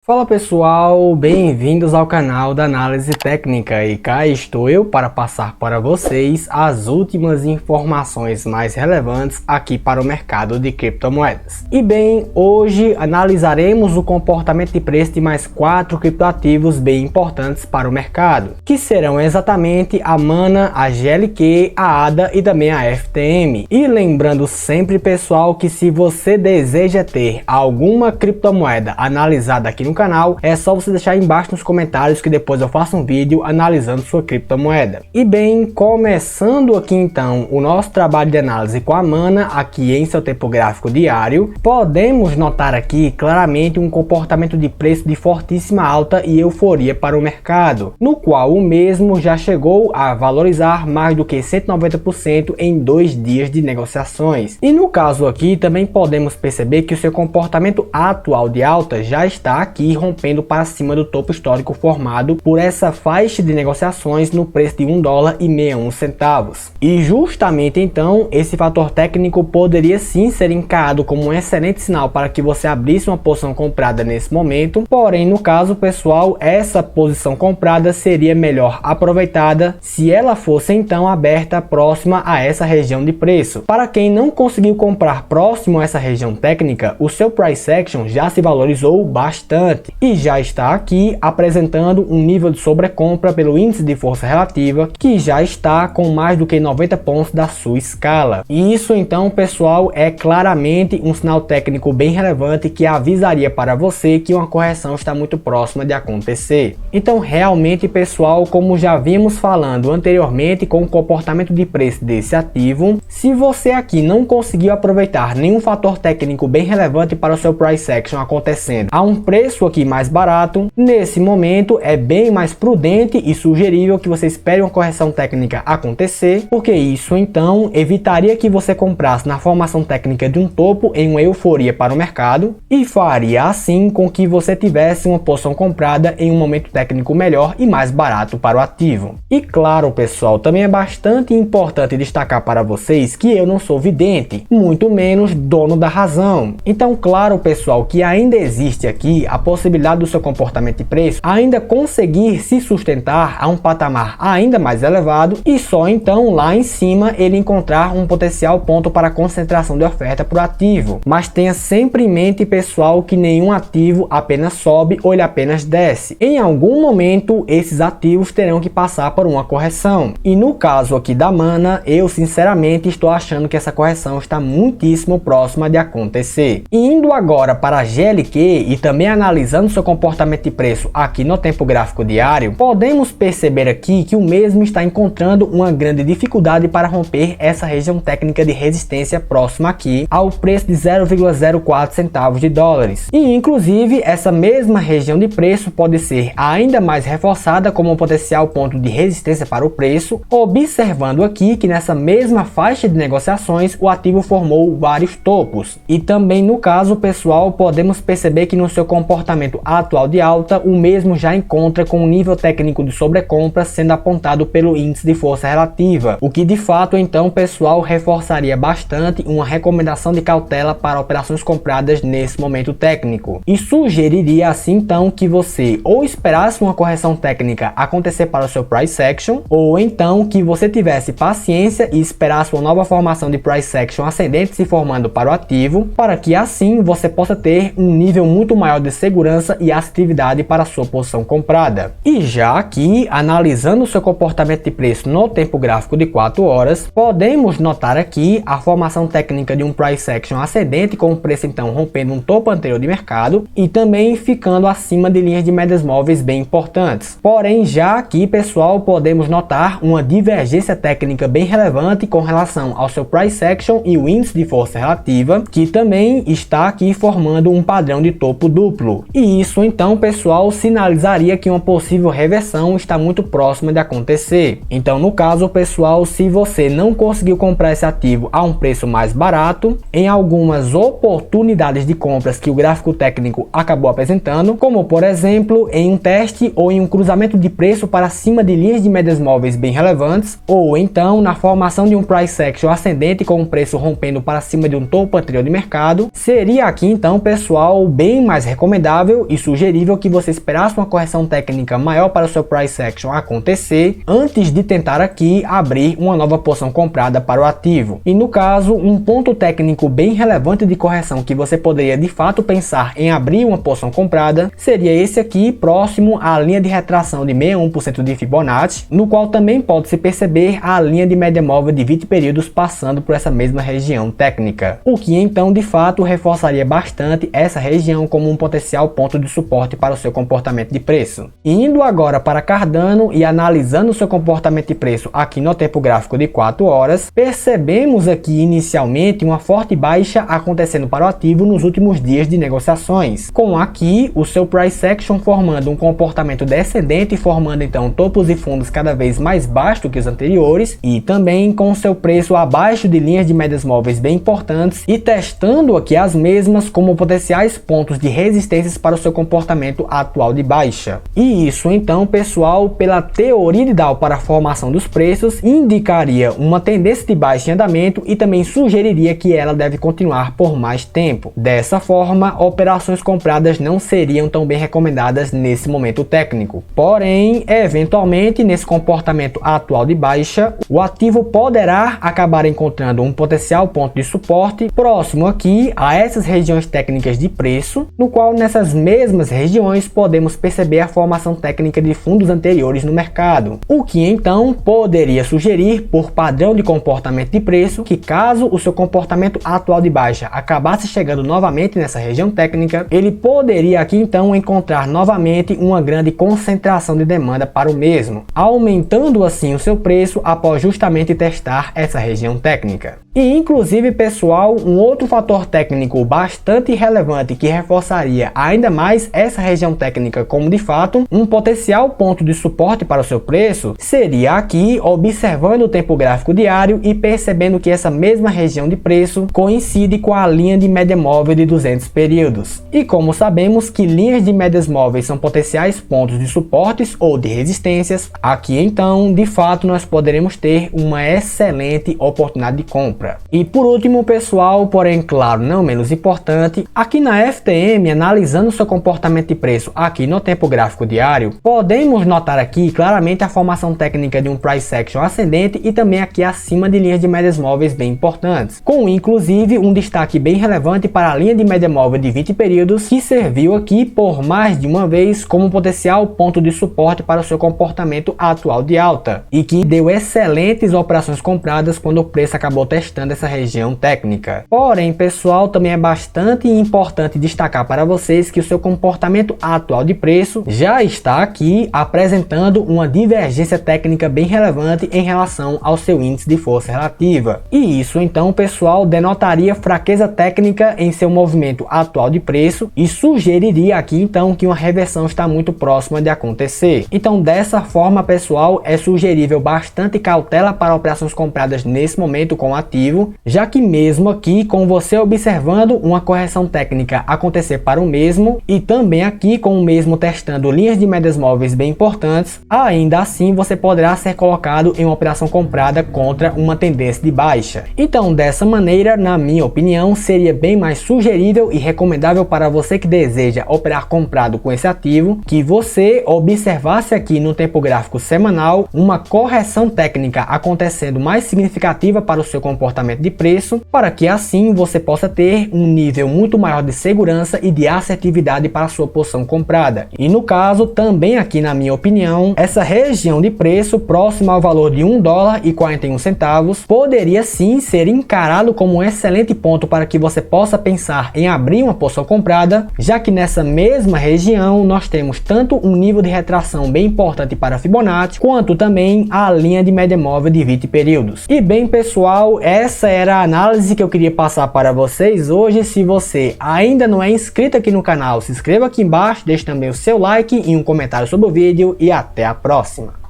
Fala pessoal, bem-vindos ao canal da Análise Técnica e cá estou eu para passar para vocês as últimas informações mais relevantes aqui para o mercado de criptomoedas. E bem, hoje analisaremos o comportamento de preço de mais 4 criptoativos bem importantes para o mercado, que serão exatamente a Mana, a GLQ, a ADA e também a FTM. E lembrando sempre pessoal que se você deseja ter alguma criptomoeda analisada aqui no canal, é só você deixar aí embaixo nos comentários que depois eu faço um vídeo analisando sua criptomoeda. E bem, começando aqui então o nosso trabalho de análise com a Mana aqui em seu tempo gráfico diário, podemos notar aqui claramente um comportamento de preço de fortíssima alta e euforia para o mercado, no qual o mesmo já chegou a valorizar mais do que 190% em 2 dias de negociações. E no caso aqui também podemos perceber que o seu comportamento atual de alta já está aqui rompendo para cima do topo histórico formado por essa faixa de negociações no preço de $1,61. E justamente então esse fator técnico poderia sim ser encarado como um excelente sinal para que você abrisse uma posição comprada nesse momento, porém no caso pessoal, essa posição comprada seria melhor aproveitada se ela fosse então aberta próxima a essa região de preço. Para quem não conseguiu comprar próximo a essa região técnica, o seu price action já se valorizou bastante e já está aqui apresentando um nível de sobrecompra pelo índice de força relativa que já está com mais do que 90 pontos da sua escala. E isso então pessoal é claramente um sinal técnico bem relevante que avisaria para você que uma correção está muito próxima de acontecer. Então realmente pessoal, como já vimos falando anteriormente com o comportamento de preço desse ativo, se você aqui não conseguiu aproveitar nenhum fator técnico bem relevante para o seu price action acontecendo a um preço aqui mais barato, nesse momento é bem mais prudente e sugerível que você espere uma correção técnica acontecer, porque isso então evitaria que você comprasse na formação técnica de um topo em uma euforia para o mercado e faria assim com que você tivesse uma posição comprada em um momento técnico melhor e mais barato para o ativo. E claro pessoal, também é bastante importante destacar para vocês que eu não sou vidente, muito menos dono da razão. Então claro pessoal que ainda existe aqui a possibilidade do seu comportamento de preço ainda conseguir se sustentar a um patamar ainda mais elevado e só então lá em cima ele encontrar um potencial ponto para concentração de oferta para o ativo. Mas tenha sempre em mente pessoal que nenhum ativo apenas sobe ou ele apenas desce. Em algum momento esses ativos terão que passar por uma correção e no caso aqui da Mana eu sinceramente estou achando que essa correção está muitíssimo próxima de acontecer. E indo agora para a GLQ e também analisando seu comportamento de preço aqui no tempo gráfico diário, podemos perceber aqui que o mesmo está encontrando uma grande dificuldade para romper essa região técnica de resistência próxima aqui ao preço de 0,04 centavos de dólares. E inclusive essa mesma região de preço pode ser ainda mais reforçada como um potencial ponto de resistência para o preço, observando aqui que nessa mesma faixa de negociações o ativo formou vários topos. E também no caso pessoal podemos perceber que no seu comportamento atual de alta, o mesmo já encontra com um nível técnico de sobrecompra sendo apontado pelo índice de força relativa, o que de fato então pessoal reforçaria bastante uma recomendação de cautela para operações compradas nesse momento técnico e sugeriria assim então que você ou esperasse uma correção técnica acontecer para o seu price action ou então que você tivesse paciência e esperasse uma nova formação de price action ascendente se formando para o ativo, para que assim você possa ter um nível muito maior de segurança e assertividade para a sua posição comprada. E já aqui, analisando o seu comportamento de preço no tempo gráfico de 4 horas, podemos notar aqui a formação técnica de um price action ascendente com o preço então rompendo um topo anterior de mercado e também ficando acima de linhas de médias móveis bem importantes. Porém, já aqui pessoal, podemos notar uma divergência técnica bem relevante com relação ao seu price action e o índice de força relativa, que também está aqui formando um padrão de topo duplo. E isso então pessoal sinalizaria que uma possível reversão está muito próxima de acontecer. Então no caso pessoal, se você não conseguiu comprar esse ativo a um preço mais barato, em algumas oportunidades de compras que o gráfico técnico acabou apresentando, como por exemplo em um teste ou em um cruzamento de preço para cima de linhas de médias móveis bem relevantes, ou então na formação de um price action ascendente com o preço rompendo para cima de um topo anterior de mercado, seria aqui então pessoal bem mais recomendado recomendável e sugerível que você esperasse uma correção técnica maior para o seu price action acontecer antes de tentar aqui abrir uma nova posição comprada para o ativo. E no caso, um ponto técnico bem relevante de correção que você poderia de fato pensar em abrir uma posição comprada seria esse aqui, próximo à linha de retração de 61% de Fibonacci, no qual também pode-se perceber a linha de média móvel de 20 períodos passando por essa mesma região técnica, o que então de fato reforçaria bastante essa região como um potencial ponto de suporte para o seu comportamento de preço. Indo agora para Cardano e analisando o seu comportamento de preço aqui no tempo gráfico de 4 horas, percebemos aqui inicialmente uma forte baixa acontecendo para o ativo nos últimos dias de negociações, com aqui o seu price action formando um comportamento descendente, formando então topos e fundos cada vez mais baixos do que os anteriores e também com o seu preço abaixo de linhas de médias móveis bem importantes e testando aqui as mesmas como potenciais pontos de resistências para o seu comportamento atual de baixa. E isso então, pessoal, pela teoria de Dow para a formação dos preços, indicaria uma tendência de baixa em andamento e também sugeriria que ela deve continuar por mais tempo. Dessa forma, operações compradas não seriam tão bem recomendadas nesse momento técnico. Porém, eventualmente, nesse comportamento atual de baixa, o ativo poderá acabar encontrando um potencial ponto de suporte próximo aqui a essas regiões técnicas de preço, no qual nessas mesmas regiões podemos perceber a formação técnica de fundos anteriores no mercado, o que então poderia sugerir, por padrão de comportamento de preço, que caso o seu comportamento atual de baixa acabasse chegando novamente nessa região técnica, ele poderia aqui então encontrar novamente uma grande concentração de demanda para o mesmo, aumentando assim o seu preço após justamente testar essa região técnica. E inclusive, pessoal, um outro fator técnico bastante relevante que reforçaria ainda mais essa região técnica como de fato um potencial ponto de suporte para o seu preço seria aqui observando o tempo gráfico diário e percebendo que essa mesma região de preço coincide com a linha de média móvel de 200 períodos. E como sabemos que linhas de médias móveis são potenciais pontos de suportes ou de resistências, aqui então de fato nós poderemos ter uma excelente oportunidade de compra. E por último, pessoal, porém claro não menos importante, aqui na FTM, analisando seu comportamento de preço aqui no tempo gráfico diário, podemos notar aqui claramente a formação técnica de um price action ascendente e também aqui acima de linhas de médias móveis bem importantes, com inclusive um destaque bem relevante para a linha de média móvel de 20 períodos que serviu aqui por mais de uma vez como potencial ponto de suporte para o seu comportamento atual de alta e que deu excelentes operações compradas quando o preço acabou testando essa região técnica. Porém, pessoal, também é bastante importante destacar para vocês que o seu comportamento atual de preço já está aqui apresentando uma divergência técnica bem relevante em relação ao seu índice de força relativa. E isso então, pessoal, denotaria fraqueza técnica em seu movimento atual de preço e sugeriria aqui então que uma reversão está muito próxima de acontecer. Então, dessa forma, pessoal, é sugerível bastante cautela para operações compradas nesse momento com ativo, já que mesmo aqui com você observando uma correção técnica acontecer para o mesmo e também aqui com o mesmo testando linhas de médias móveis bem importantes, ainda assim você poderá ser colocado em uma operação comprada contra uma tendência de baixa. Então, dessa maneira, na minha opinião, seria bem mais sugerível e recomendável para você que deseja operar comprado com esse ativo, que você observasse aqui no tempo gráfico semanal uma correção técnica acontecendo mais significativa para o seu comportamento de preço, para que assim você possa ter um nível muito maior de segurança e de assertividade para a sua posição comprada. E no caso, também aqui na minha opinião, essa região de preço próxima ao valor de $1,41 poderia sim ser encarado como um excelente ponto para que você possa pensar em abrir uma posição comprada, já que nessa mesma região nós temos tanto um nível de retração bem importante para Fibonacci, quanto também a linha de média móvel de 20 períodos. E bem, pessoal, essa era a análise que eu queria passar para vocês hoje. Se você ainda não é inscrito aqui no canal, se inscreva aqui embaixo, deixe também o seu like e um comentário sobre o vídeo e até a próxima.